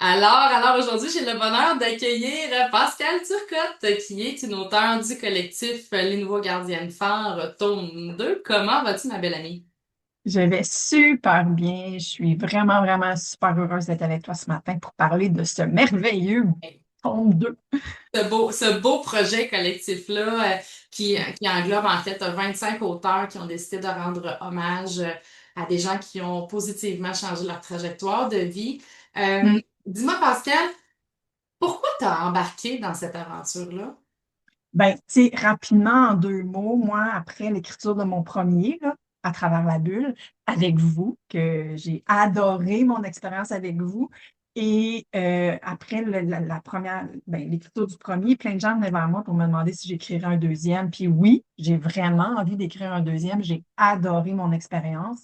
Alors aujourd'hui, j'ai le bonheur d'accueillir Pascal Turcotte, qui est une auteure du collectif Les Nouveaux Gardiennes Phares, tome 2. Comment vas-tu, ma belle amie? Je vais super bien. Je suis vraiment, vraiment super heureuse d'être avec toi ce matin pour parler de ce merveilleux tome 2. Ce beau projet collectif-là, qui englobe en fait 25 auteurs qui ont décidé de rendre hommage à des gens qui ont positivement changé leur trajectoire de vie. Mm. Dis-moi, Pascal, pourquoi t'as embarqué dans cette aventure-là? Ben, tu sais, rapidement, en 2 mots, moi, après l'écriture de mon premier, là, à travers la bulle, avec vous, que j'ai adoré mon expérience avec vous. Et après la première, ben, l'écriture du premier, plein de gens venaient vers moi pour me demander si j'écrirais un deuxième. Puis oui, j'ai vraiment envie d'écrire un deuxième. J'ai adoré mon expérience.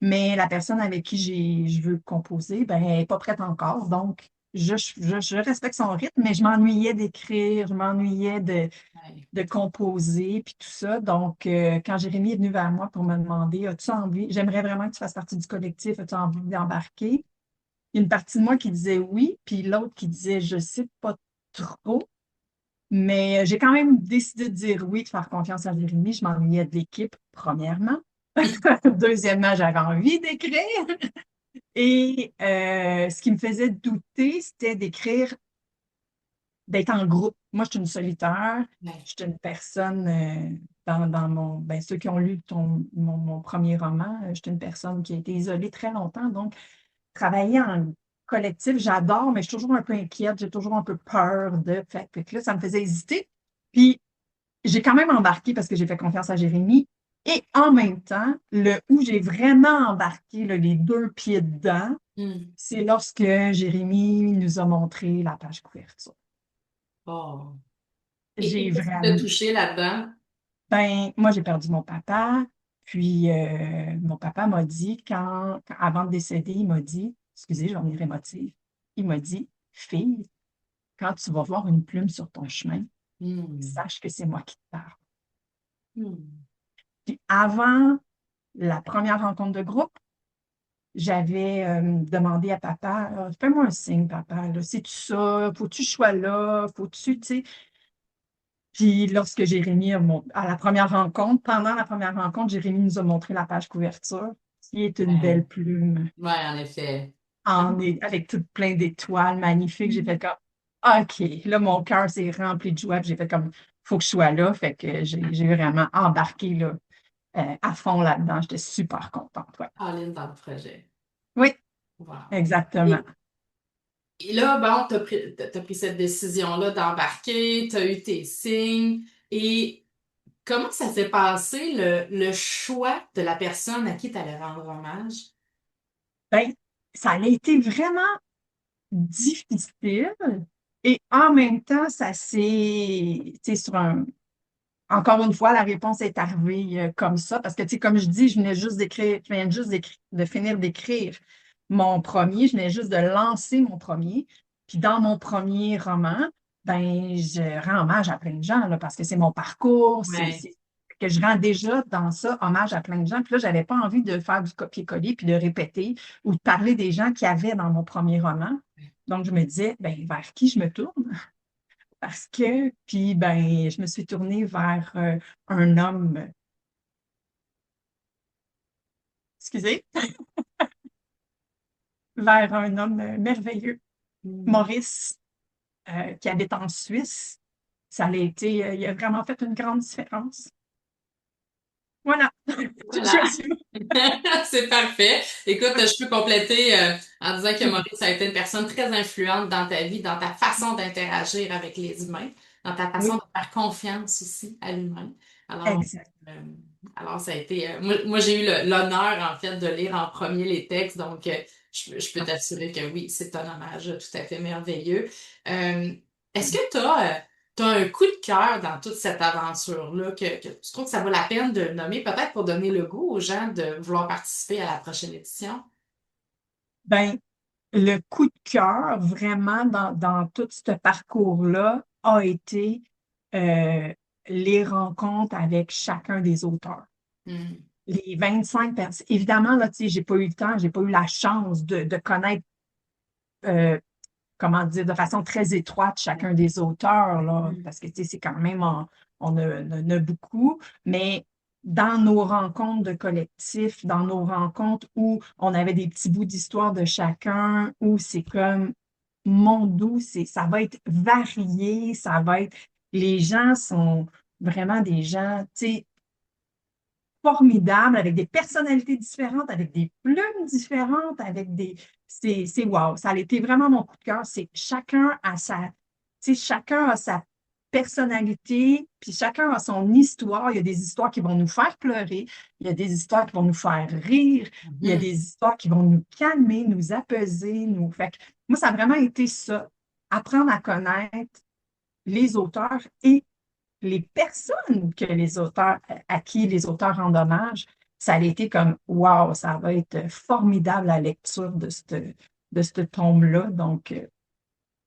Mais la personne avec qui je veux composer, ben, elle n'est pas prête encore. Donc, je respecte son rythme, mais je m'ennuyais d'écrire, je m'ennuyais Ouais. de composer, puis tout ça. Donc, quand Jérémy est venu vers moi pour me demander, as-tu envie, j'aimerais vraiment que tu fasses partie du collectif, as-tu envie d'embarquer? Il y a une partie de moi qui disait oui, puis l'autre qui disait, je sais pas trop. Mais j'ai quand même décidé de dire oui, de faire confiance à Jérémy. Je m'ennuyais de l'équipe, premièrement. Deuxièmement, j'avais envie d'écrire. Et ce qui me faisait douter, c'était d'écrire, d'être en groupe. Moi, je suis une solitaire. Ouais. Je suis une personne, dans ben, ceux qui ont lu mon premier roman, je suis une personne qui a été isolée très longtemps. Donc, travailler en collectif, j'adore, mais je suis toujours un peu inquiète. J'ai toujours un peu peur de. Fait que là, ça me faisait hésiter. Puis, j'ai quand même embarqué parce que j'ai fait confiance à Jérémy. Et en même temps, le où j'ai vraiment embarqué, là, les deux pieds dedans, Hmm. c'est lorsque Jérémy nous a montré la page couverture. Oh. Et J'ai qu'est-ce qui t'a vraiment, touché là-dedans? ben, moi, j'ai perdu mon papa. Puis, mon papa m'a dit, avant de décéder, il m'a dit, excusez, je vais venir émotive, il m'a dit, fille, quand tu vas voir une plume sur ton chemin, Hmm. sache que c'est moi qui te parle. Hmm. Puis, avant la première rencontre de groupe, j'avais demandé à papa, fais-moi un signe, papa, là, c'est-tu ça? Faut-tu que je sois là? Faut-tu, tu sais? Puis lorsque Jérémy, à la première rencontre, pendant la première rencontre, Jérémy nous a montré la page couverture, qui est une Ouais. belle plume, Ouais, en effet. avec tout plein d'étoiles magnifiques. J'ai fait comme, OK, là, mon cœur s'est rempli de joie. Puis j'ai fait comme, faut que je sois là. Fait que j'ai vraiment embarqué là, à fond là-dedans. J'étais super contente. Ouais. All-in dans le projet. Oui, Wow. exactement. Et là, bon, t'as pris cette décision-là d'embarquer, t'as eu tes signes. Et comment ça s'est passé, le choix de la personne à qui t'allais rendre hommage? Ben, ça a été vraiment difficile. Et en même temps, ça s'est, tu sais, encore une fois, la réponse est arrivée comme ça, parce que, tu sais, comme je dis, je viens juste de finir d'écrire mon premier, je venais juste de lancer mon premier. Puis dans mon premier roman, ben, je rends hommage à plein de gens, là, parce que c'est mon parcours, Ouais. que je rends déjà dans ça hommage à plein de gens. Puis là, j'avais pas envie de faire du copier-coller puis de répéter ou de parler des gens qu'il y avait dans mon premier roman. Donc, je me disais, ben, vers qui je me tourne? Parce que, puis, ben, je me suis tournée vers un homme, excusez, vers un homme merveilleux, Hmm. Maurice, qui habite en Suisse. Ça a été, il a vraiment fait une grande différence. Voilà. J'ai Voilà. choisi. C'est parfait. Écoute, je peux compléter en disant que Maurice a été une personne très influente dans ta vie, dans ta façon d'interagir avec les humains, dans ta façon Oui, de faire confiance aussi à l'humain. Alors, exact. euh, alors ça a été. Moi, j'ai eu l'honneur, en fait, de lire en premier les textes, donc je peux t'assurer que oui, c'est un hommage tout à fait merveilleux. Euh, Est-ce que tu as un coup de cœur dans toute cette aventure-là, que tu trouves que ça vaut la peine de le nommer, peut-être pour donner le goût aux gens de vouloir participer à la prochaine édition? Ben, le coup de cœur, vraiment, dans tout ce parcours-là, a été euh, les rencontres avec chacun des auteurs. Hmm. Les 25 personnes. Évidemment, là, tu sais, j'ai pas eu le temps, j'ai pas eu la chance de connaître comment dire, de façon très étroite chacun des auteurs, là, Mm. parce que, tu sais, c'est quand même, on a beaucoup, mais dans nos rencontres de collectif, dans nos rencontres où on avait des petits bouts d'histoire de chacun, où c'est comme, mon doux, ça va être varié, ça va être, les gens sont vraiment des gens, tu sais, formidables, avec des personnalités différentes, avec des plumes différentes, avec des. C'est wow. Ça a été vraiment mon coup de cœur. C'est chacun a sa. Tu sais, chacun a sa personnalité, puis chacun a son histoire. Il y a des histoires qui vont nous faire pleurer, il y a des histoires qui vont nous faire rire, il y a Mhm. des histoires qui vont nous calmer, nous apaiser, nous. Fait que moi, ça a vraiment été ça. Apprendre à connaître les auteurs et les personnes que les auteurs, à qui les auteurs rendent hommage, ça a été comme, wow, ça va être formidable la lecture de cette tombe-là. Donc,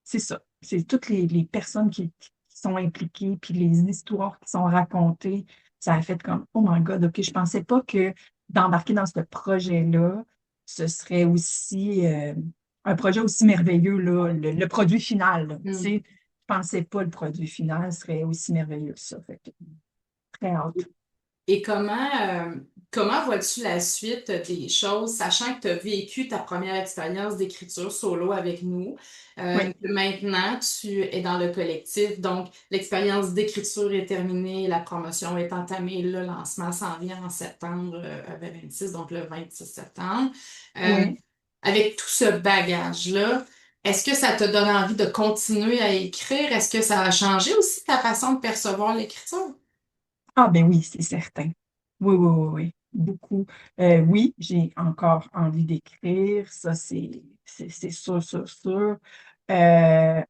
c'est ça. C'est toutes les personnes qui sont impliquées, puis les histoires qui sont racontées. Ça a fait comme, oh my God, OK, je pensais pas que d'embarquer dans ce projet-là, ce serait aussi un projet aussi merveilleux, là, le produit final. Là. Tu Mm. sais, je pensais pas le produit final serait aussi merveilleux que ça. Fait que, très hâte. Et comment vois-tu la suite des choses, sachant que tu as vécu ta première expérience d'écriture solo avec nous? Oui, Maintenant, tu es dans le collectif, donc l'expérience d'écriture est terminée, la promotion est entamée, le lancement s'en vient en septembre 2026, donc le 26 septembre. Euh, oui. Avec tout ce bagage-là, est-ce que ça te donne envie de continuer à écrire? Est-ce que ça a changé aussi ta façon de percevoir l'écriture? Ah, ben oui, c'est certain. Oui, oui, oui, oui. Beaucoup. Oui, j'ai encore envie d'écrire. Ça, c'est sûr, sûr, sûr. Euh,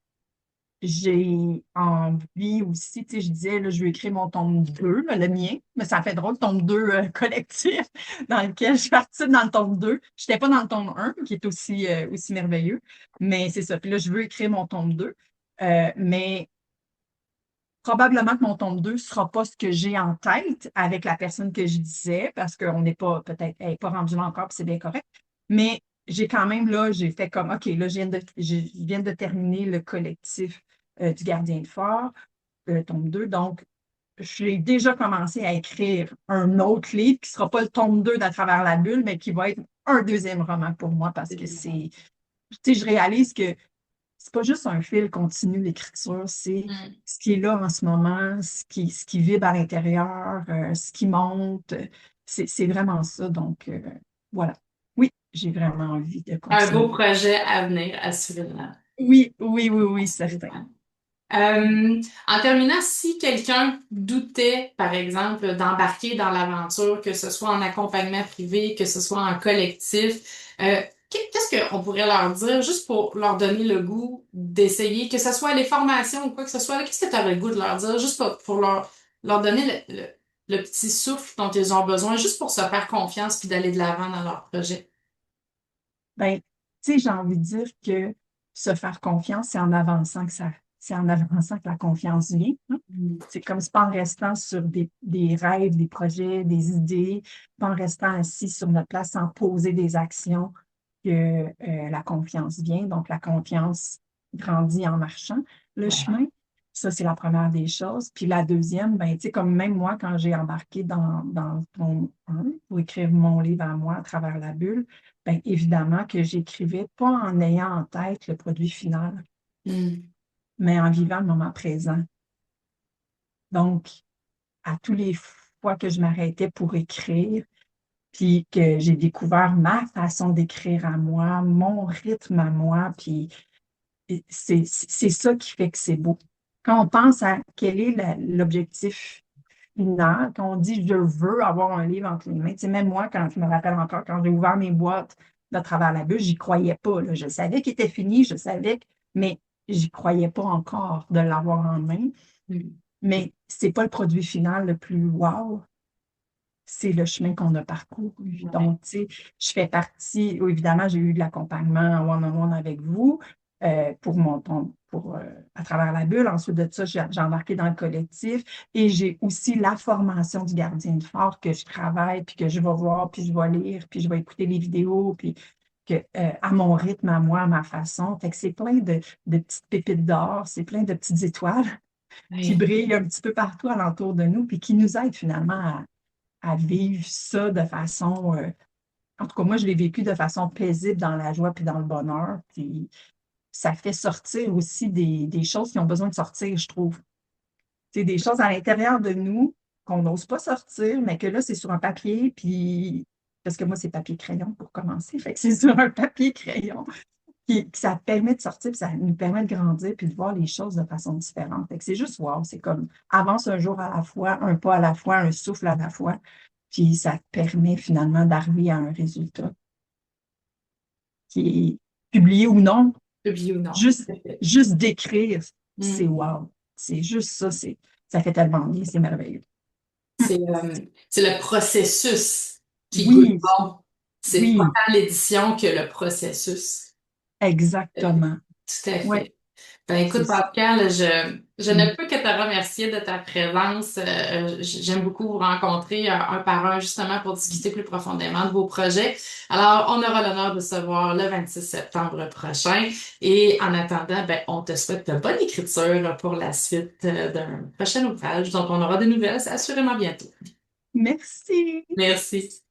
j'ai envie aussi, tu sais, je disais, là, je vais écrire mon tome 2 là, le mien, mais ça fait drôle, tome 2 collectif, dans lequel je participe dans le tome 2. Je n'étais pas dans le tome 1 qui est aussi merveilleux, mais c'est ça. Puis là, je veux écrire mon tome 2. Mais probablement que mon tome 2 ne sera pas ce que j'ai en tête avec la personne que je disais, parce qu'on n'est pas, peut-être, elle n'est pas rendue là encore, puis c'est bien correct. Mais j'ai quand même, là, j'ai fait comme, OK, là, je viens de terminer le collectif du Gardien de Phare, le tome 2. Donc, j'ai déjà commencé à écrire un autre livre qui ne sera pas le tome 2 d'À travers la bulle, mais qui va être un deuxième roman pour moi parce que tu sais, je réalise que c'est pas juste un fil continu, l'écriture, c'est Mm. ce qui est là en ce moment, ce qui vibre à l'intérieur, ce qui monte. C'est vraiment ça. Donc, voilà. Oui, j'ai vraiment envie de Un beau continuer. projet à venir, assurément. Oui, oui, oui, oui, certain. Assurément. En terminant, si quelqu'un doutait, par exemple, d'embarquer dans l'aventure, que ce soit en accompagnement privé, que ce soit en collectif, qu'est-ce qu'on pourrait leur dire juste pour leur donner le goût d'essayer, que ce soit les formations ou quoi que ce soit, là, qu'est-ce que tu aurais le goût de leur dire, juste pour leur donner le petit souffle dont ils ont besoin, juste pour se faire confiance puis d'aller de l'avant dans leur projet? Ben, tu sais, j'ai envie de dire que se faire confiance, c'est en avançant que la confiance vient. Hein. C'est pas en restant sur des rêves, des projets, des idées, pas en restant assis sur notre place sans poser des actions que la confiance vient. Donc, la confiance grandit en marchant le chemin. Ça, c'est la première des choses. Puis la deuxième, ben, tu sais, comme même moi, quand j'ai embarqué dans ton 1 pour écrire mon livre à moi à travers la bulle, bien évidemment que j'écrivais pas en ayant en tête le produit final, Mm. mais en vivant le moment présent. Donc, à tous les fois que je m'arrêtais pour écrire, puis que j'ai découvert ma façon d'écrire à moi, mon rythme à moi, puis c'est ça qui fait que c'est beau. Quand on pense à quel est l'objectif final, quand on dit je veux avoir un livre entre les mains, tu sais, même moi, quand je me rappelle encore, quand j'ai ouvert mes boîtes de travers la bûche, j'y croyais pas. Là. Je savais qu'il était fini, mais j'y croyais pas encore de l'avoir en main. Mm. Mais c'est pas le produit final le plus wow, c'est le chemin qu'on a parcouru. Ouais. Donc, tu sais, je fais partie, évidemment, j'ai eu de l'accompagnement en one-on-one avec vous à travers la bulle. Ensuite de ça, j'ai embarqué dans le collectif et j'ai aussi la formation du gardien de phare que je travaille, puis que je vais voir, puis je vais lire, puis je vais écouter les vidéos, puis à mon rythme, à moi, à ma façon. Fait que c'est plein de petites pépites d'or, c'est plein de petites étoiles qui Oui. brillent un petit peu partout alentour de nous, puis qui nous aident finalement à vivre ça de façon, en tout cas, moi, je l'ai vécu de façon paisible dans la joie puis dans le bonheur. Puis ça fait sortir aussi des choses qui ont besoin de sortir, je trouve. C'est des choses à l'intérieur de nous qu'on n'ose pas sortir, mais que là, c'est sur un papier, puis parce que moi, c'est papier-crayon pour commencer. Fait que c'est sur un papier-crayon que ça permet de sortir, puis ça nous permet de grandir, puis de voir les choses de façon différente. Fait que c'est juste wow, c'est comme avance un jour à la fois, un pas à la fois, un souffle à la fois, puis ça te permet finalement d'arriver à un résultat qui est publié ou non, Publié ou non. juste, Tout à fait. juste d'écrire, c'est Mm. wow. C'est juste ça, ça fait tellement bien, c'est merveilleux. C'est le processus qui goûte Oui, bon. C'est pas oui, tant l'édition que le processus. Euh, exactement. Tout à Oui, fait. Ben écoute, c'est ça. Pascal, je ne Mm. peux que te remercier de ta présence. J'aime beaucoup vous rencontrer un par un justement pour discuter plus profondément de vos projets. Alors, on aura l'honneur de se voir le 26 septembre prochain. Et en attendant, ben, on te souhaite de bonne écriture pour la suite d'un prochain ouvrage dont on aura des nouvelles assurément bientôt. Merci. Merci.